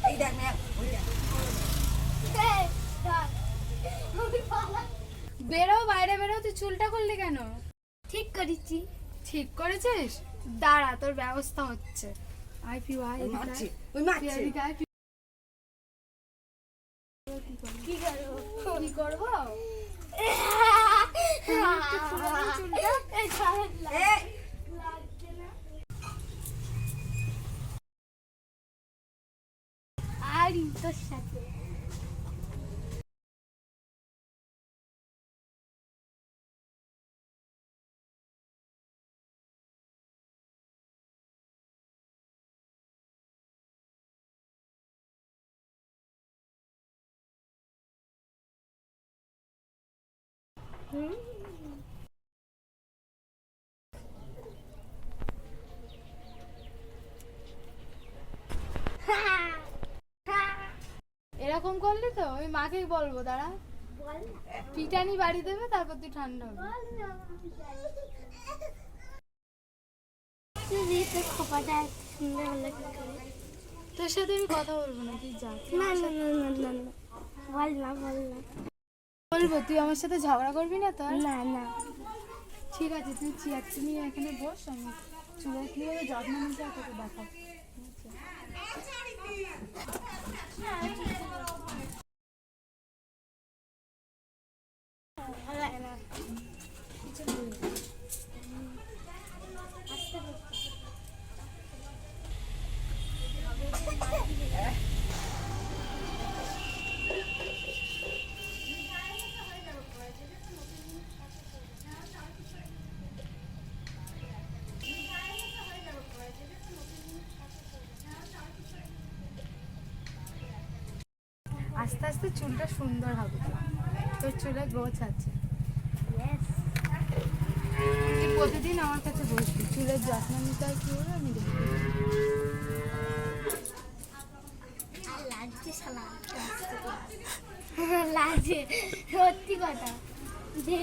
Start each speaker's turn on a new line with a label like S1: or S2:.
S1: এই দেখ না ওই দেখ
S2: বেরো, বাইরে বেরো। তুই চুলটা করলি কেন?
S3: ঠিক করেছি।
S2: ঠিক করেছিস? দাঁড়া, তোর ব্যবস্থা হচ্ছে। আই পিউ আই,
S1: ওই মারছে ওই মারছে
S3: কি করবো?
S2: কি করবো?
S1: এই
S3: আর তোর সাথে
S2: এরকম করলি তো আমি মাকেই বলবো। দাঁড়া,
S3: বল
S2: পিটানি বাড়ি দেবে, তারপর তুই ঠান্ডা হবে।
S3: তুই তোর খোপাটা সুন্দর হলো কি করে?
S2: তোর সাথে আমি কথা বলবো না, তুই যা।
S3: না না না না না না, বল না বল না।
S2: বলবো, তুই আমার সাথে ঝগড়া করবি না তো আর?
S3: না না
S2: ঠিক আছে, তুই চেয়ারটা নিয়ে এখানে বস, আমি চুলের কিভাবে যত্ন নিতে হয় তোকে দেখাবো।
S3: ভালো লাগে না।
S2: আস্তে আস্তে চুলটা সুন্দর হবে, তোর চুলে গোছ আছে।
S3: Yes.
S2: তুই প্রতিদিন আমার কাছে বসবি, চুলের যত্ন নিতে হয় কীভাবে আমি দেখবো।
S3: আর লাগছে শালা। লাগে সত্যি কথা। যে